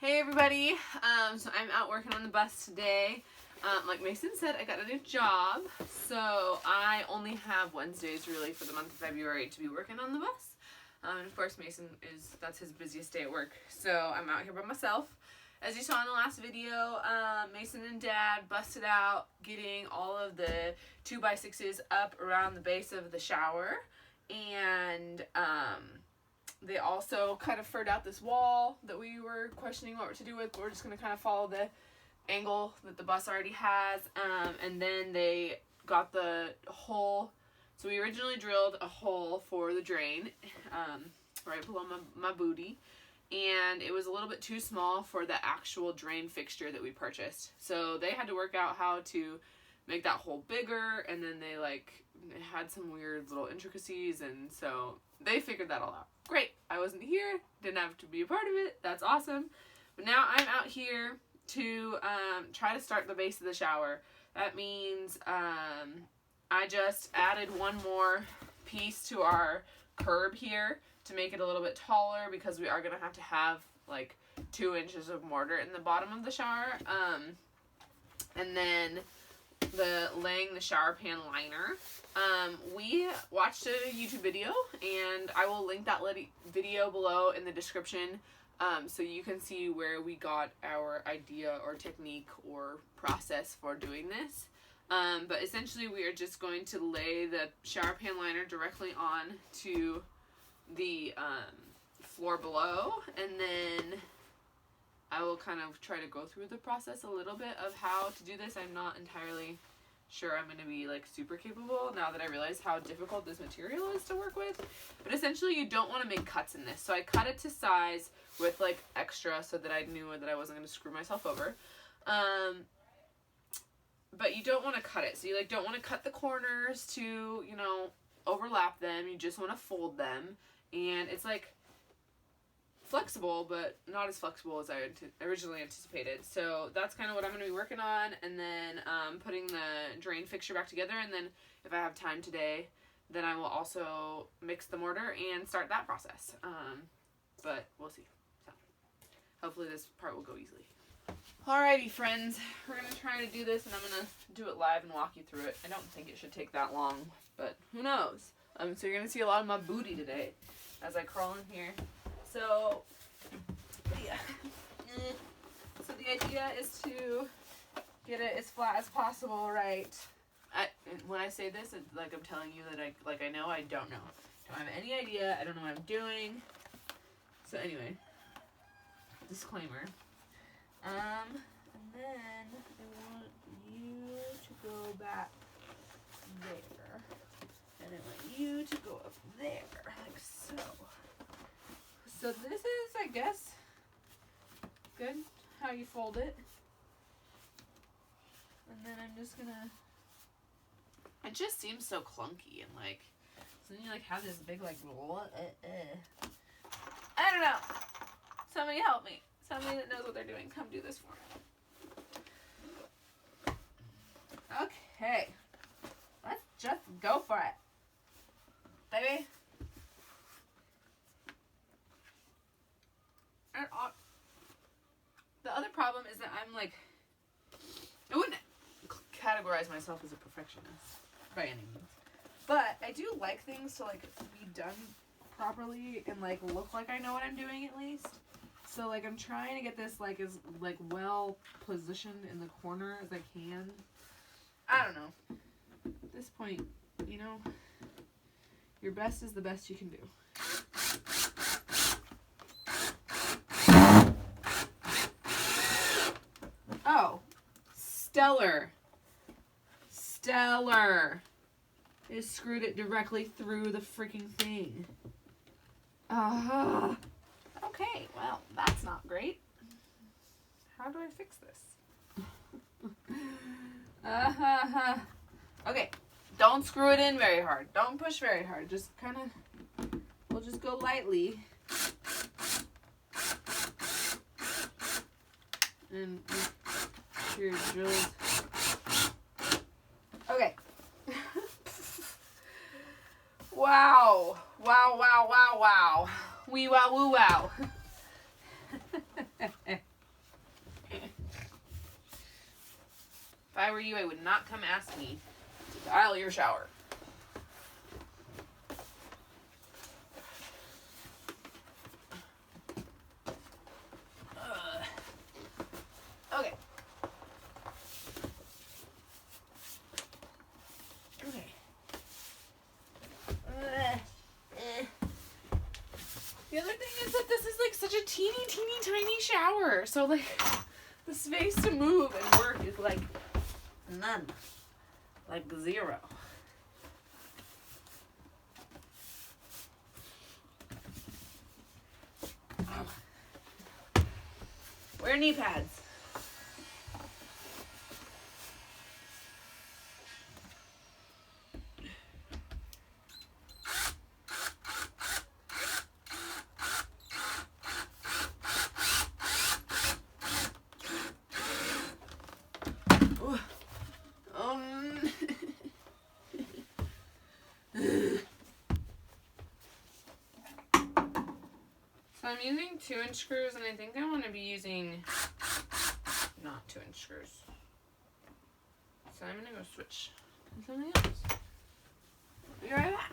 Hey everybody, so I'm out working on the bus today. Like Mason said, I got a new job, so I only have Wednesdays really for the month of February to be working on the bus. And of course Mason that's his busiest day at work, so I'm out here by myself. As you saw in the last video, Mason and Dad busted out getting all of the 2x6s up around the base of the shower, and they also kind of furred out this wall that we were questioning what to do with. We're just going to kind of follow the angle that the bus already has. And then they got the hole. So we originally drilled a hole for the drain right below my booty. And it was a little bit too small for the actual drain fixture that we purchased. So they had to work out how to make that hole bigger. And then they had some weird little intricacies. And so they figured that all out. Great. I wasn't here. Didn't have to be a part of it. That's awesome. But now I'm out here to try to start the base of the shower. That means I just added one more piece to our curb here to make it a little bit taller, because we are going to have like 2 inches of mortar in the bottom of the shower. And then laying the shower pan liner. We watched a YouTube video, and I will link that video below in the description, so you can see where we got our idea or technique or process for doing this. But essentially we are just going to lay the shower pan liner directly on to the floor below, and then I will kind of try to go through the process a little bit of how to do this. I'm not entirely sure I'm going to be like super capable now that I realize how difficult this material is to work with. But essentially you don't want to make cuts in this. So I cut it to size with like extra so that I knew that I wasn't going to screw myself over. But you don't want to cut it. So you don't want to cut the corners to, overlap them. You just want to fold them. And it's like flexible, but not as flexible as I originally anticipated. So that's kind of what I'm going to be working on, and then putting the drain fixture back together. And then if I have time today, then I will also mix the mortar and start that process. But we'll see. So hopefully this part will go easily. Alrighty friends, we're going to try to do this, and I'm going to do it live and walk you through it. I don't think it should take that long, but who knows. So you're going to see a lot of my booty today as I crawl in here. So, yeah. So the idea is to get it as flat as possible, right? When I say this, it's like I'm telling you that I know, I don't know. Don't have any idea. I don't know what I'm doing. So anyway, disclaimer. And then I want you to go back there. And I want you to go up there, like so. So this is, I guess, good, how you fold it. And then I'm just gonna, it just seems so clunky, and so then you have this big I don't know. Somebody help me. Somebody that knows what they're doing, come do this for me. Okay. Let's just go for it. Baby. The other problem is that I'm I wouldn't categorize myself as a perfectionist by any means, but I do like things to be done properly and look like I know what I'm doing at least. So I'm trying to get this as well positioned in the corner as I can. I don't know. At this point, your best is the best you can do. Oh, stellar. Stellar. It screwed it directly through the freaking thing. Okay, well, that's not great. How do I fix this? Okay, don't screw it in very hard. Don't push very hard. Just we'll just go lightly. And your drills. Okay. Wow. Wow, wow, wow, wow. Wee wow, woo wow. I were you, I would not come ask me to tile your shower. Okay. Okay. The other thing is that this is like such a teeny tiny shower. So like the space to move and work is like none. Like 0. Wear knee pads. So I'm using 2-inch screws, and I think I want to be using not 2-inch screws. So I'm going to go switch to something else. Be right back.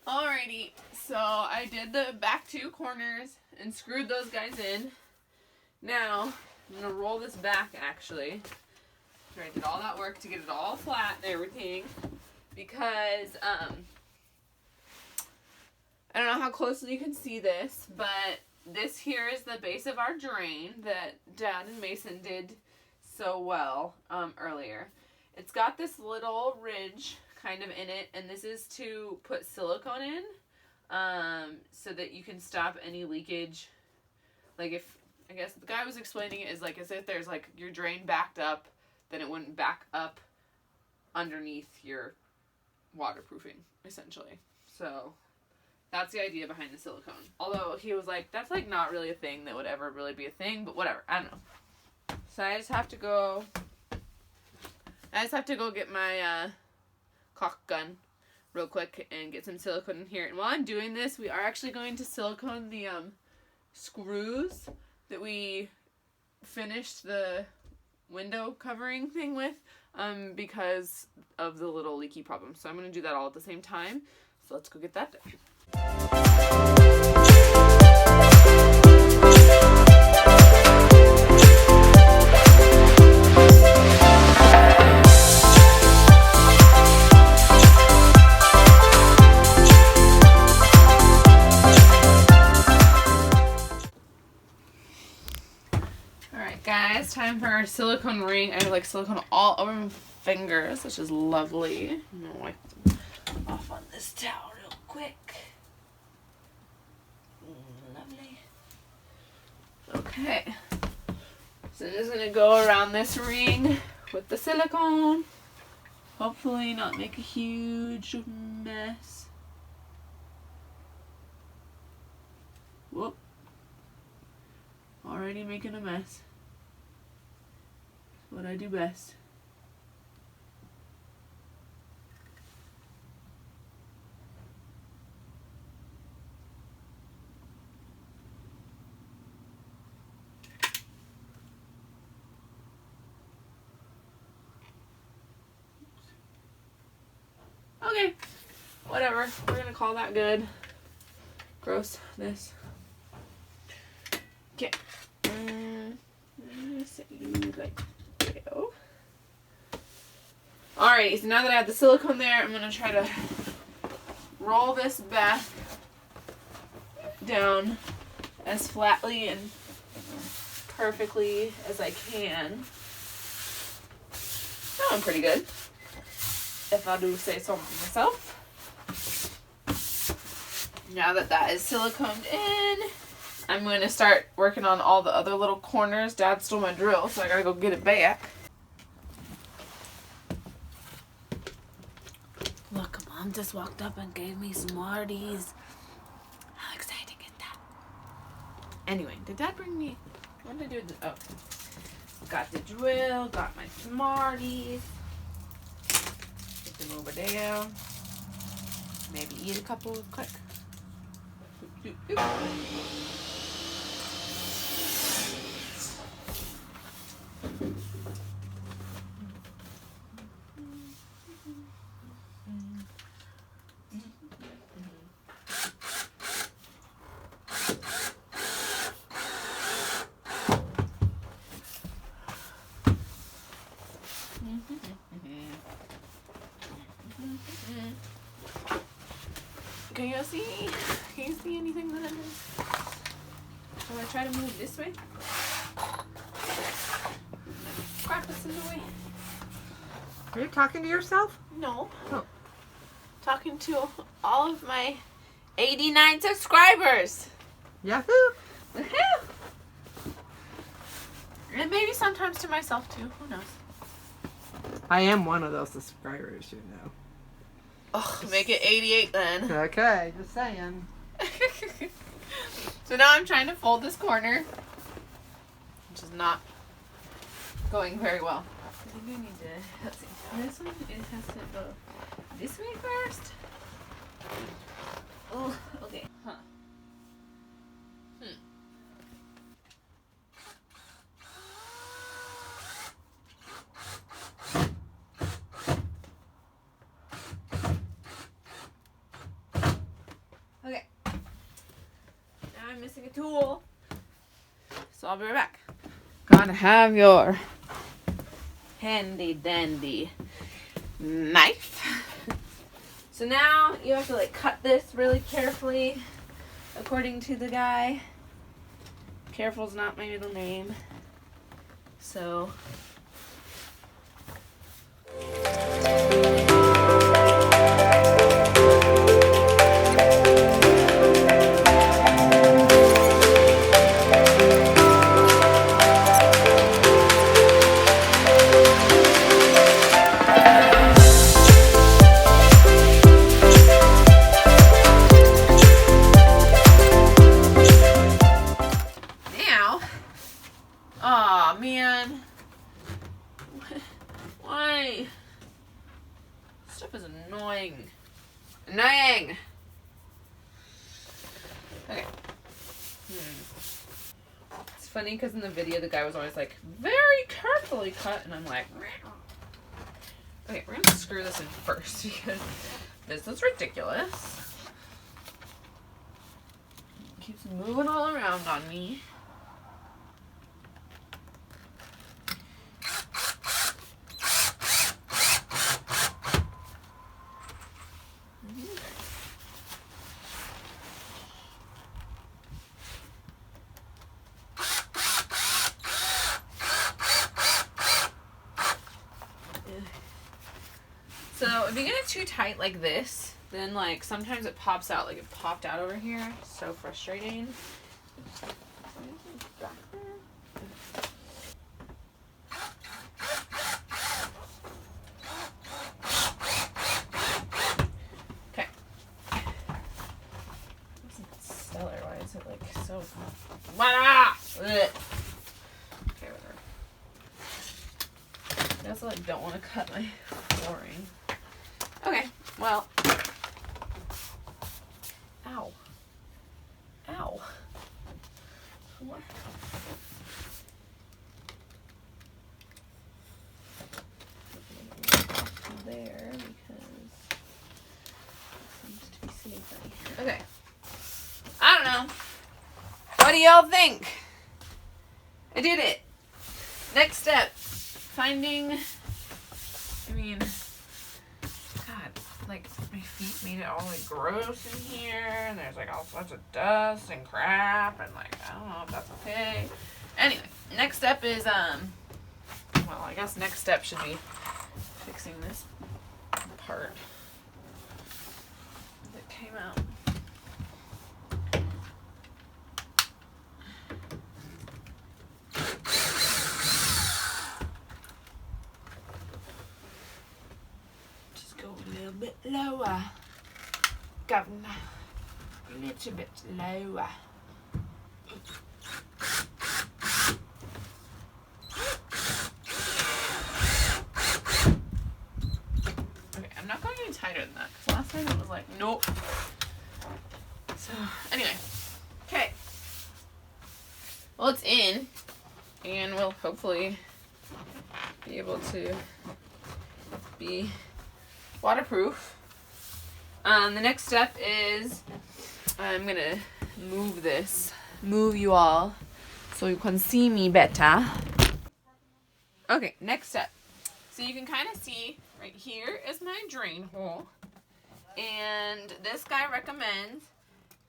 Alrighty, so I did the back 2 corners and screwed those guys in. Now, I'm going to roll this back, actually. So I did all that work to get it all flat and everything. Because, I don't know how closely you can see this, but this here is the base of our drain that Dad and Mason did so well earlier. It's got this little ridge kind of in it, and this is to put silicone in so that you can stop any leakage. Like if, I guess the guy was explaining it is like as if there's like your drain backed up, then it wouldn't back up underneath your waterproofing, essentially. So that's the idea behind the silicone. Although he was like, that's like not really a thing that would ever really be a thing, but whatever, I don't know. So I just have to go get my caulk gun real quick and get some silicone in here. And while I'm doing this, we are actually going to silicone the screws that we finished the window covering thing with because of the little leaky problem. So I'm going to do that all at the same time. So let's go get that done. Guys, time for our silicone ring. I have like silicone all over my fingers, which is lovely. I'm gonna wipe them off on this towel real quick. Lovely. Okay. So I'm just gonna go around this ring with the silicone. Hopefully not make a huge mess. Whoop. Already making a mess. What I do best. Okay, whatever. We're gonna call that good. Gross. This. Okay. Set you like. Alrighty, so now that I have the silicone there, I'm going to try to roll this back down as flatly and perfectly as I can. Going pretty good, if I do say so myself. Now that that is siliconed in, I'm going to start working on all the other little corners. Dad stole my drill, so I got to go get it back. Look, Mom just walked up and gave me Smarties. How exciting is that? Anyway, did Dad bring me... What did I do with the... Oh. Got the drill, got my Smarties. Get them over there. Maybe eat a couple quick. Can you see anything that I'm doing? Shall I try to move this way? Crap is in the way. Are you talking to yourself? No. Oh. Talking to all of my 89 subscribers. Yahoo! Woohoo! And maybe sometimes to myself too. Who knows? I am one of those subscribers, you know. Oh, make it 88 then. Okay, just saying. So now I'm trying to fold this corner, which is not going very well. I think I need to, let's see, this one, it has to go this way first. Oh, okay. Huh. Okay. Now I'm missing a tool. So I'll be right back. Gotta have your handy dandy knife. So now you have to like cut this really carefully according to the guy. Careful's not my middle name. So man. Why? Stuff is annoying. Annoying! Okay. It's funny because in the video the guy was always like, very carefully cut, and I'm like, okay, we're gonna screw this in first because this is ridiculous. It keeps moving all around on me. So if you get it too tight like this, then like sometimes it pops out, like it popped out over here. So frustrating. Okay. This isn't stellar. Why is it like so? Okay, whatever. I also like don't want to cut my flooring. Okay, well. Ow. Ow. What? There, because it seems to be sitting funny. Okay. I don't know. What do y'all think? I did it. Next step. Finding, I mean, God, like my feet made it all like gross in here, and there's like all sorts of dust and crap, and like, I don't know if that's okay. Anyway, next step is, well, I guess next step should be fixing this part that came out. A bit lower, governor. A little bit lower. Okay, I'm not going any tighter than that because last time. It was like, nope. So, anyway. Okay. Well, it's in. And we'll hopefully be able to be waterproof. The next step is I'm going to move you all so you can see me better. Okay, next step. So you can kind of see right here is my drain hole. And this guy recommends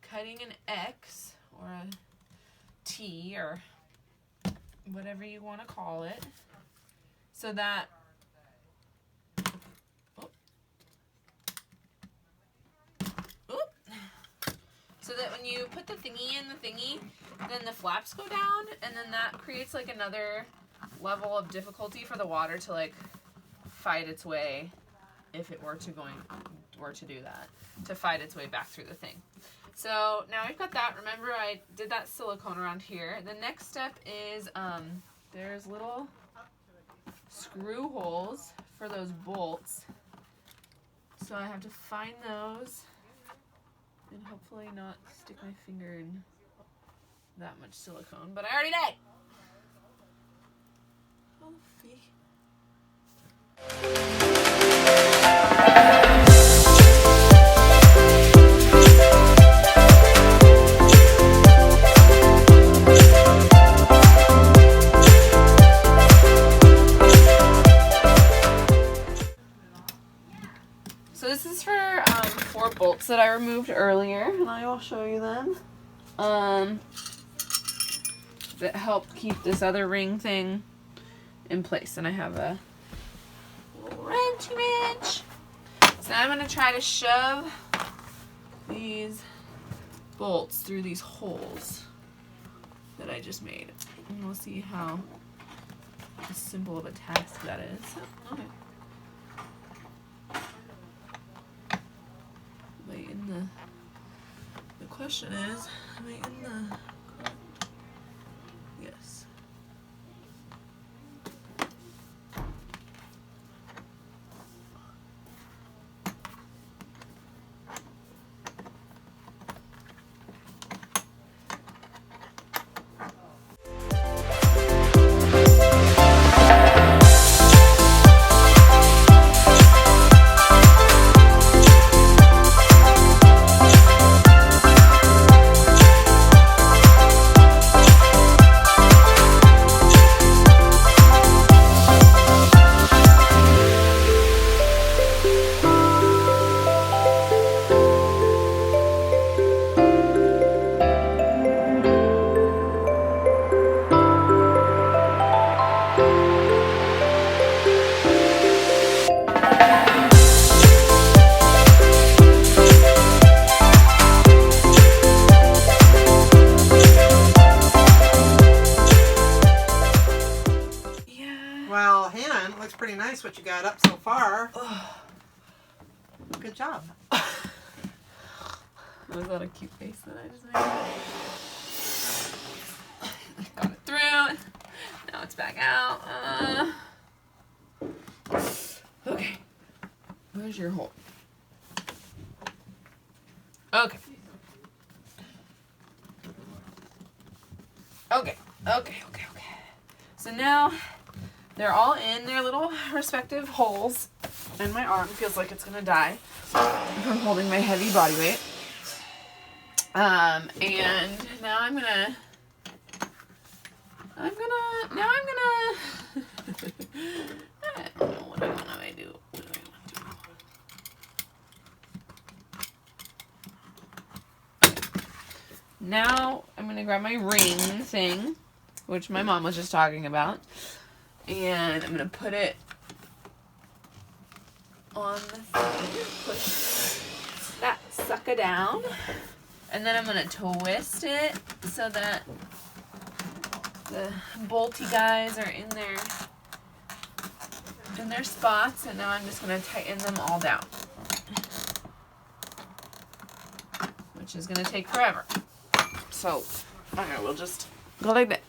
cutting an X or a T or whatever you want to call it so that when you put the thingy in the thingy, then the flaps go down, and then that creates like another level of difficulty for the water to like fight its way, if it were to do that, to fight its way back through the thing. So now we've got that. Remember, I did that silicone around here. The next step is there's little screw holes for those bolts. So I have to find those and hopefully not stick my finger in that much silicone, but I already did. So this is for 4 bolts that I removed earlier, and I will show you them. That help keep this other ring thing in place, and I have a little wrench. So now I'm going to try to shove these bolts through these holes that I just made, and we'll see how simple of a task that is. Okay. The question is, am I in the correct? Yes. Pretty nice what you got up so far. Good job. Was that a cute face that I just made? Got it through. Now it's back out. Okay. Where's your hole? Okay. Okay. So now they're all in their little respective holes, and my arm feels like it's gonna die from holding my heavy body weight. And now I'm gonna I don't know what I want to do. Now I'm gonna grab my ring thing, which my mom was just talking about. And I'm going to put it on the thing, push that sucker down, and then I'm going to twist it so that the bolty guys are in their spots, and now I'm just going to tighten them all down, which is going to take forever. So, okay, we'll just go like that.